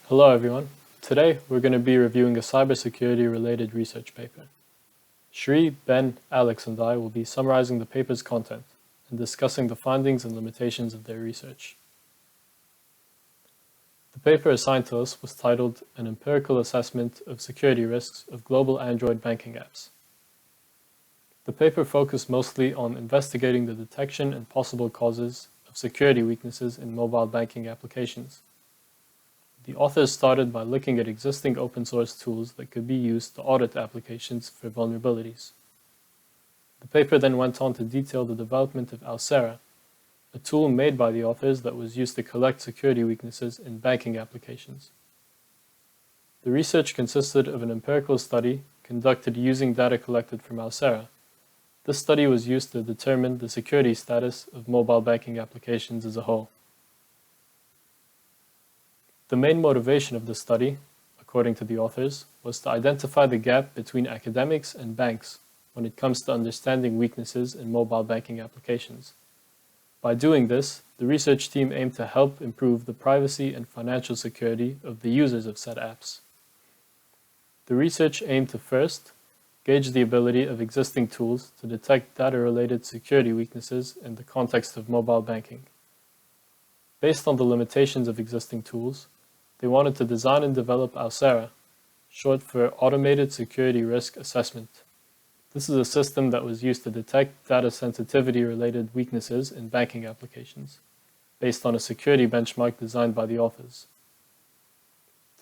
Hello everyone. Today we're going to be reviewing a cybersecurity related research paper. Shri, Ben, Alex and I will be summarizing the paper's content and discussing the findings and limitations of their research. The paper assigned to us was titled An Empirical Assessment of Security Risks of Global Android Banking Apps. The paper focused mostly on investigating the detection and possible causes of security weaknesses in mobile banking applications. The authors started by looking at existing open source tools that could be used to audit applications for vulnerabilities. The paper then went on to detail the development of Alcera, a tool made by the authors that was used to collect security weaknesses in banking applications. The research consisted of an empirical study conducted using data collected from Alcera. This study was used to determine the security status of mobile banking applications as a whole. The main motivation of the study, according to the authors, was to identify the gap between academics and banks when it comes to understanding weaknesses in mobile banking applications. By doing this, the research team aimed to help improve the privacy and financial security of the users of said apps. The research aimed to first, gauge the ability of existing tools to detect data-related security weaknesses in the context of mobile banking. Based on the limitations of existing tools, they wanted to design and develop Alcera, short for Automated Security Risk Assessment. This is a system that was used to detect data sensitivity-related weaknesses in banking applications, based on a security benchmark designed by the authors.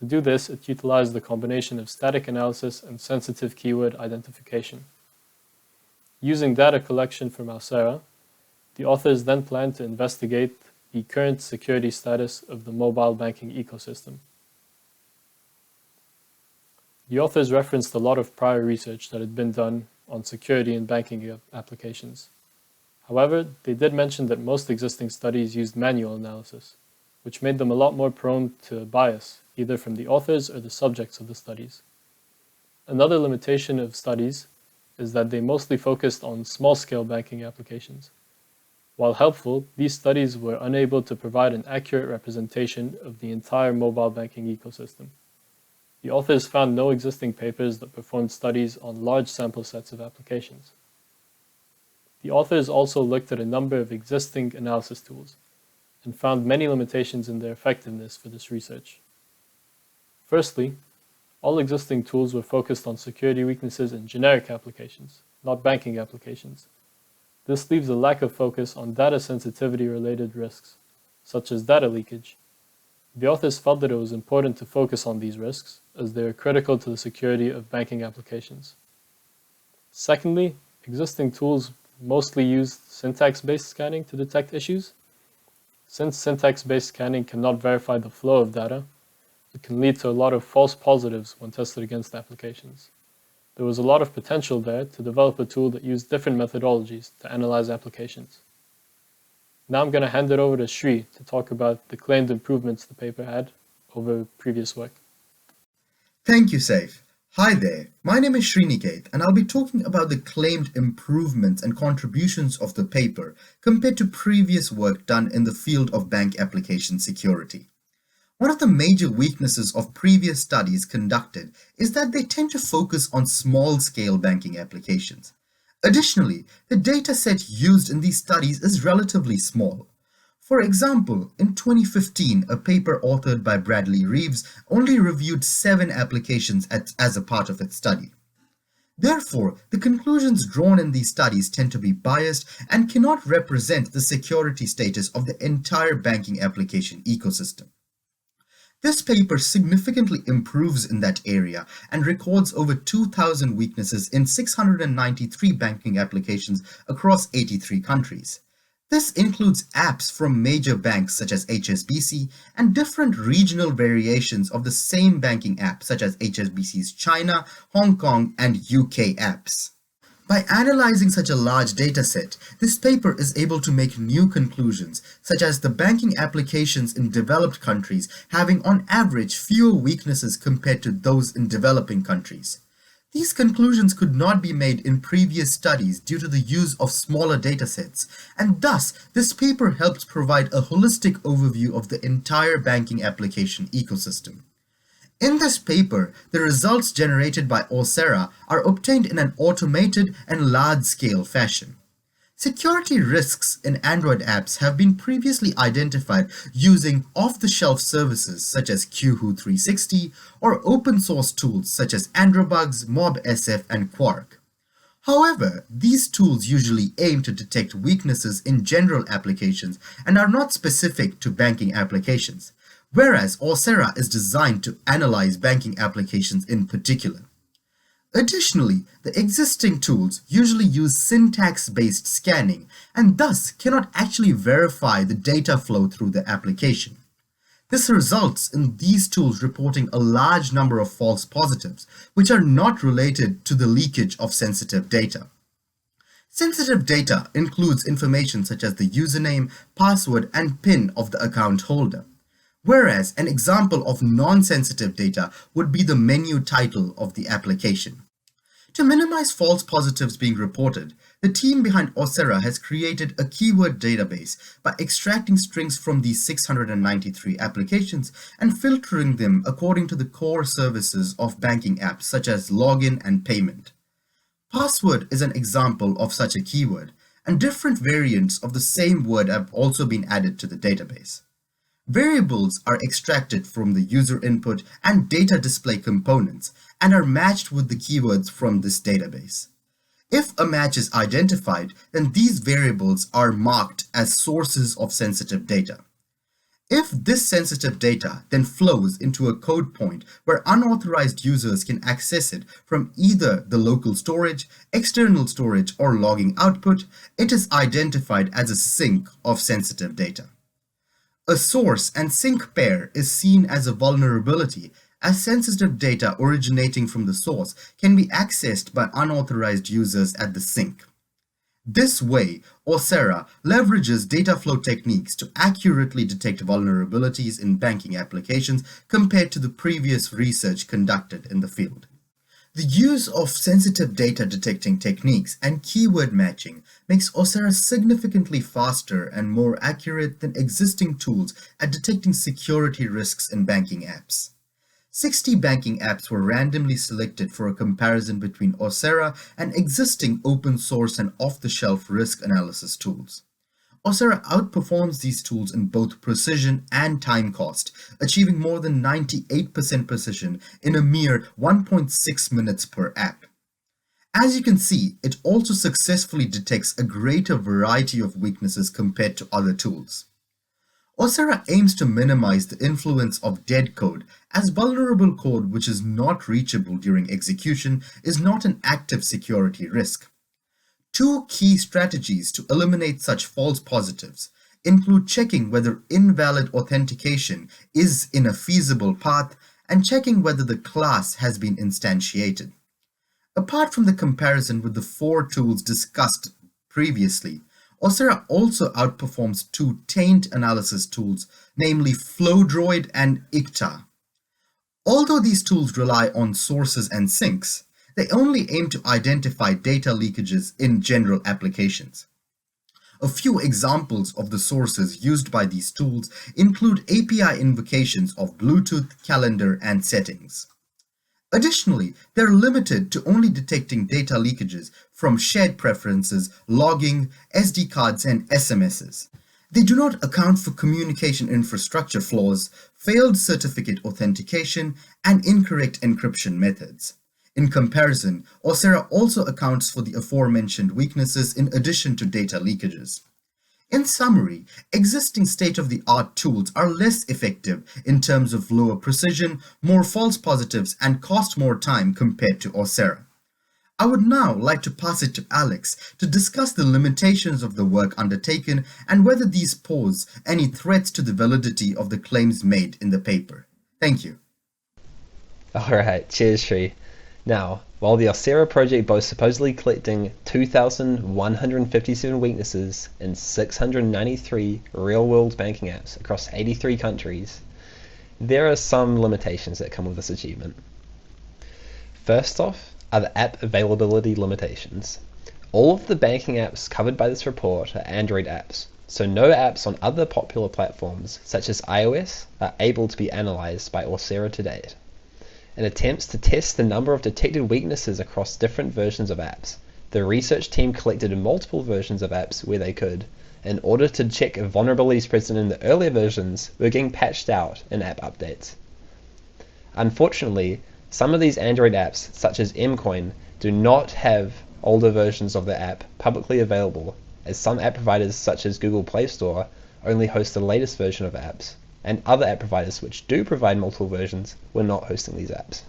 To do this, it utilized the combination of static analysis and sensitive keyword identification. Using data collection from Alcera, the authors then planned to investigate the current security status of the mobile banking ecosystem. The authors referenced a lot of prior research that had been done on security in banking applications. However, they did mention that most existing studies used manual analysis, which made them a lot more prone to bias, either from the authors or the subjects of the studies. Another limitation of studies is that they mostly focused on small-scale banking applications. While helpful, these studies were unable to provide an accurate representation of the entire mobile banking ecosystem. The authors found no existing papers that performed studies on large sample sets of applications. The authors also looked at a number of existing analysis tools and found many limitations in their effectiveness for this research. Firstly, all existing tools were focused on security weaknesses in generic applications, not banking applications. This leaves a lack of focus on data sensitivity-related risks, such as data leakage. The authors felt that it was important to focus on these risks, as they are critical to the security of banking applications. Secondly, existing tools mostly used syntax-based scanning to detect issues. Since syntax-based scanning cannot verify the flow of data, it can lead to a lot of false positives when tested against applications. There was a lot of potential there to develop a tool that used different methodologies to analyze applications. Now I'm going to hand it over to Shri to talk about the claimed improvements the paper had over previous work. Thank you, Saif. Hi there, my name is Sriniket and I'll be talking about the claimed improvements and contributions of the paper compared to previous work done in the field of bank application security. One of the major weaknesses of previous studies conducted is that they tend to focus on small-scale banking applications. Additionally, the data set used in these studies is relatively small. For example, in 2015, a paper authored by Bradley Reeves only reviewed 7 applications as a part of its study. Therefore, the conclusions drawn in these studies tend to be biased and cannot represent the security status of the entire banking application ecosystem. This paper significantly improves in that area and records over 2,000 weaknesses in 693 banking applications across 83 countries. This includes apps from major banks such as HSBC and different regional variations of the same banking app such as HSBC's China, Hong Kong, and UK apps. By analyzing such a large dataset, this paper is able to make new conclusions, such as the banking applications in developed countries having on average fewer weaknesses compared to those in developing countries. These conclusions could not be made in previous studies due to the use of smaller datasets, and thus this paper helps provide a holistic overview of the entire banking application ecosystem. In this paper, the results generated by Coursera are obtained in an automated and large-scale fashion. Security risks in Android apps have been previously identified using off-the-shelf services such as Qhu 360 or open-source tools such as Androbugs, MobSF, and Quark. However, these tools usually aim to detect weaknesses in general applications and are not specific to banking applications, whereas Coursera is designed to analyze banking applications in particular. Additionally, the existing tools usually use syntax-based scanning and thus cannot actually verify the data flow through the application. This results in these tools reporting a large number of false positives, which are not related to the leakage of sensitive data. Sensitive data includes information such as the username, password, and PIN of the account holder, whereas an example of non-sensitive data would be the menu title of the application. To minimize false positives being reported, the team behind Coursera has created a keyword database by extracting strings from these 693 applications and filtering them according to the core services of banking apps such as login and payment. Password is an example of such a keyword, and different variants of the same word have also been added to the database. Variables are extracted from the user input and data display components and are matched with the keywords from this database. If a match is identified, then these variables are marked as sources of sensitive data. If this sensitive data then flows into a code point where unauthorized users can access it from either the local storage, external storage, or logging output, it is identified as a sink of sensitive data. A source and sink pair is seen as a vulnerability, as sensitive data originating from the source can be accessed by unauthorized users at the sink. This way, Coursera leverages data flow techniques to accurately detect vulnerabilities in banking applications compared to the previous research conducted in the field. The use of sensitive data detecting techniques and keyword matching makes Coursera significantly faster and more accurate than existing tools at detecting security risks in banking apps. 60 banking apps were randomly selected for a comparison between Coursera and existing open source and off-the-shelf risk analysis tools. Coursera outperforms these tools in both precision and time cost, achieving more than 98% precision in a mere 1.6 minutes per app. As you can see, it also successfully detects a greater variety of weaknesses compared to other tools. Coursera aims to minimize the influence of dead code, as vulnerable code which is not reachable during execution is not an active security risk. Two key strategies to eliminate such false positives include checking whether invalid authentication is in a feasible path and checking whether the class has been instantiated. Apart from the comparison with the 4 tools discussed previously, Coursera also outperforms 2 taint analysis tools, namely FlowDroid and ICTA. Although these tools rely on sources and sinks, they only aim to identify data leakages in general applications. A few examples of the sources used by these tools include API invocations of Bluetooth, calendar, and settings. Additionally, they're limited to only detecting data leakages from shared preferences, logging, SD cards, and SMSs. They do not account for communication infrastructure flaws, failed certificate authentication, and incorrect encryption methods. In comparison, Coursera also accounts for the aforementioned weaknesses in addition to data leakages. In summary, existing state-of-the-art tools are less effective in terms of lower precision, more false positives, and cost more time compared to Coursera. I would now like to pass it to Alex to discuss the limitations of the work undertaken and whether these pose any threats to the validity of the claims made in the paper. Thank you. Alright, cheers Sri. Now, while the Coursera project boasts supposedly collecting 2,157 weaknesses in 693 real-world banking apps across 83 countries, there are some limitations that come with this achievement. First off are the app availability limitations. All of the banking apps covered by this report are Android apps, so no apps on other popular platforms such as iOS are able to be analyzed by Coursera to date. In attempts to test the number of detected weaknesses across different versions of apps, the research team collected multiple versions of apps where they could, in order to check if vulnerabilities present in the earlier versions were getting patched out in app updates. Unfortunately, some of these Android apps, such as Mcoin, do not have older versions of the app publicly available, as some app providers such as Google Play Store only host the latest version of apps, and other app providers which do provide multiple versions were not hosting these apps.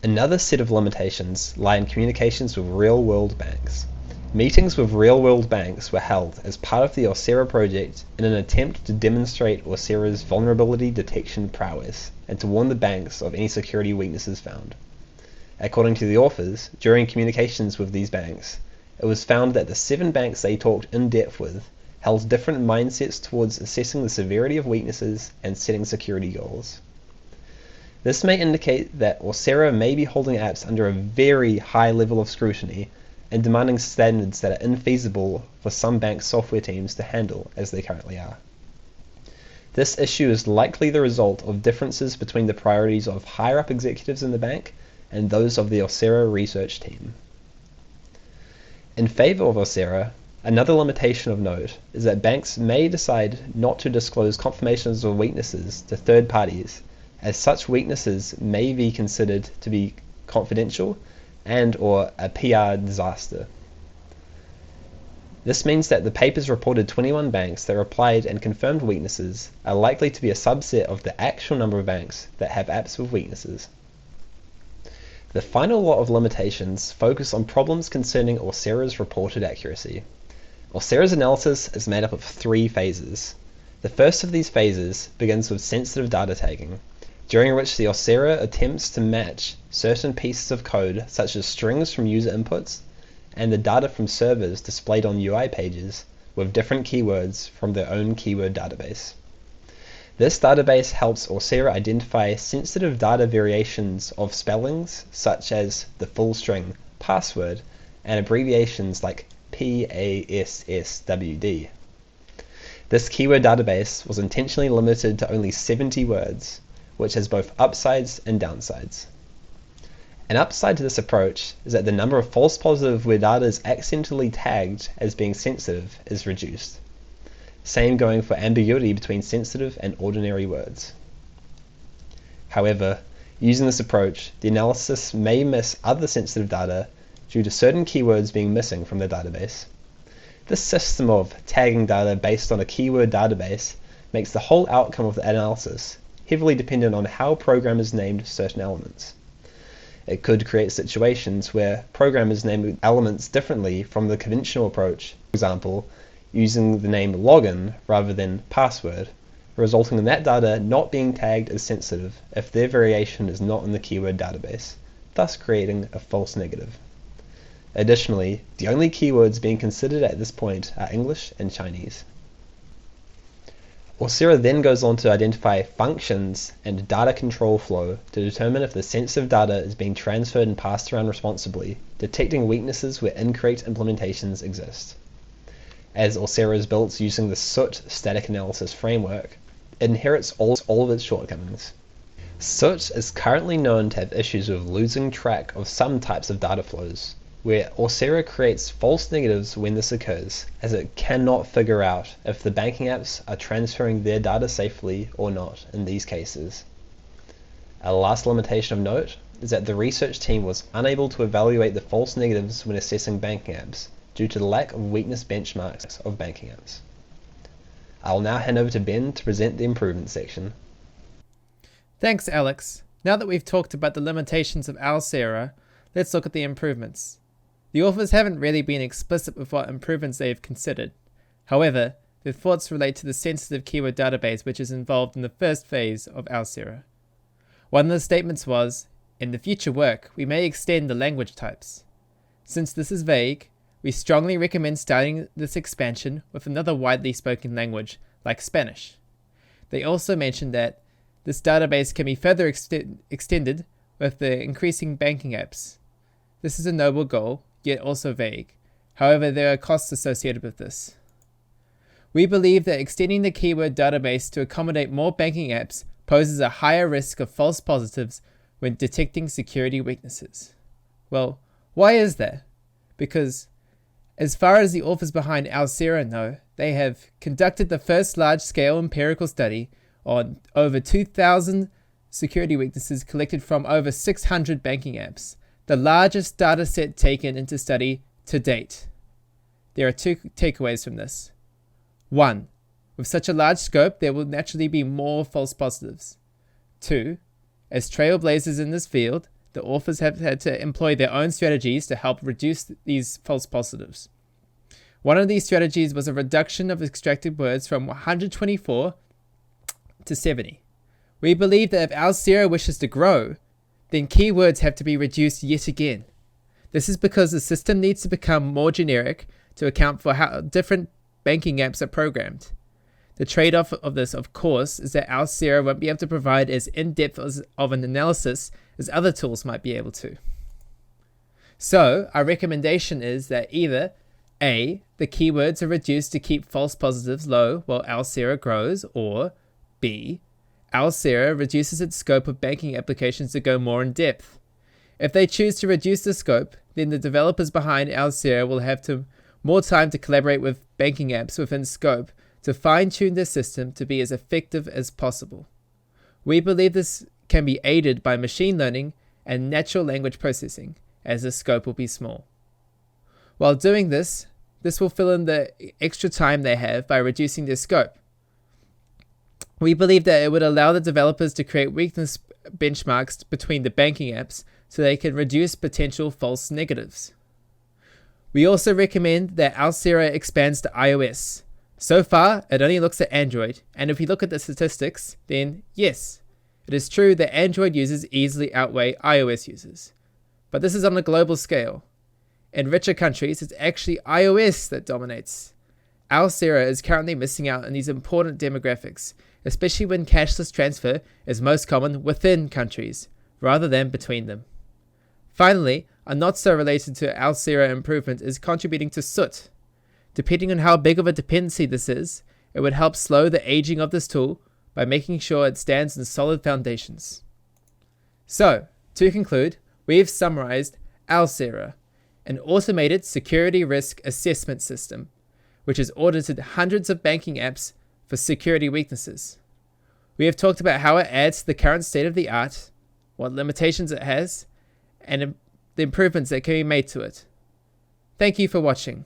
Another set of limitations lie in communications with real-world banks. Meetings with real-world banks were held as part of the Aursera project in an attempt to demonstrate Aursera's vulnerability detection prowess and to warn the banks of any security weaknesses found. According to the authors, during communications with these banks, it was found that the 7 banks they talked in depth with held different mindsets towards assessing the severity of weaknesses and setting security goals. This may indicate that Aursera may be holding apps under a very high level of scrutiny and demanding standards that are infeasible for some bank software teams to handle as they currently are. This issue is likely the result of differences between the priorities of higher-up executives in the bank and those of the Aursera research team. In favor of Aursera, another limitation of note is that banks may decide not to disclose confirmations of weaknesses to third parties, as such weaknesses may be considered to be confidential and/or a PR disaster. This means that the papers reported 21 banks that replied and confirmed weaknesses are likely to be a subset of the actual number of banks that have apps with weaknesses. The final lot of limitations focus on problems concerning Aursera's reported accuracy. Aursera's analysis is made up of 3 phases. The first of these phases begins with sensitive data tagging, during which the Aursera attempts to match certain pieces of code such as strings from user inputs and the data from servers displayed on UI pages with different keywords from their own keyword database. This database helps Aursera identify sensitive data variations of spellings such as the full string password and abbreviations like PASSWD. This keyword database was intentionally limited to only 70 words, which has both upsides and downsides. An upside to this approach is that the number of false positives where data is accidentally tagged as being sensitive is reduced. Same going for ambiguity between sensitive and ordinary words. However, using this approach, the analysis may miss other sensitive data due to certain keywords being missing from the database. This system of tagging data based on a keyword database makes the whole outcome of the analysis heavily dependent on how programmers named certain elements. It could create situations where programmers name elements differently from the conventional approach, for example, using the name login rather than password, resulting in that data not being tagged as sensitive if their variation is not in the keyword database, thus creating a false negative. Additionally, the only keywords being considered at this point are English and Chinese. Aursera then goes on to identify functions and data control flow to determine if the sensitive data is being transferred and passed around responsibly, detecting weaknesses where incorrect implementations exist. As Aursera is built using the Soot static analysis framework, it inherits all of its shortcomings. Soot is currently known to have issues with losing track of some types of data flows, where Aursera creates false negatives when this occurs, as it cannot figure out if the banking apps are transferring their data safely or not in these cases. A last limitation of note is that the research team was unable to evaluate the false negatives when assessing banking apps due to the lack of weakness benchmarks of banking apps. I will now hand over to Ben to present the improvement section. Thanks, Alex. Now that we've talked about the limitations of Aursera, let's look at the improvements. The authors haven't really been explicit with what improvements they have considered. However, their thoughts relate to the sensitive keyword database which is involved in the first phase of Aursera. One of the statements was, in the future work, we may extend the language types. Since this is vague, we strongly recommend starting this expansion with another widely spoken language, like Spanish. They also mentioned that this database can be further extended with the increasing banking apps. This is a noble goal, yet also vague. However, there are costs associated with this. We believe that extending the keyword database to accommodate more banking apps poses a higher risk of false positives when detecting security weaknesses. Well, why is that? Because as far as the authors behind Alcera know, they have conducted the first large-scale empirical study on over 2,000 security weaknesses collected from over 600 banking apps, the largest data set taken into study to date. There are two takeaways from this. 1. With such a large scope, there will naturally be more false positives. 2. As trailblazers in this field, the authors have had to employ their own strategies to help reduce these false positives. One of these strategies was a reduction of extracted words from 124 to 70. We believe that if Alcera wishes to grow, then keywords have to be reduced yet again. This is because the system needs to become more generic to account for how different banking apps are programmed. The trade-off of this, of course, is that Alcera won't be able to provide as in-depth of an analysis as other tools might be able to. So, our recommendation is that either A, the keywords are reduced to keep false positives low while Alcera grows, or B, Alcera reduces its scope of banking applications to go more in depth. If they choose to reduce the scope, then the developers behind Alcera will have more time to collaborate with banking apps within scope to fine-tune their system to be as effective as possible. We believe this can be aided by machine learning and natural language processing, as the scope will be small. While doing this will fill in the extra time they have by reducing their scope. We believe that it would allow the developers to create weakness benchmarks between the banking apps so they can reduce potential false negatives. We also recommend that Alcera expands to iOS. So far, it only looks at Android, and if we look at the statistics, then yes, it is true that Android users easily outweigh iOS users. But this is on a global scale. In richer countries, it's actually iOS that dominates. Alcera is currently missing out on these important demographics, especially when cashless transfer is most common within countries, rather than between them. Finally, a not so related to Alcera improvement is contributing to soot. Depending on how big of a dependency this is, it would help slow the aging of this tool by making sure it stands on solid foundations. So, to conclude, we've summarized Alcera, an automated security risk assessment system, which has audited hundreds of banking apps for security weaknesses. We have talked about how it adds to the current state of the art, what limitations it has, and the improvements that can be made to it. Thank you for watching.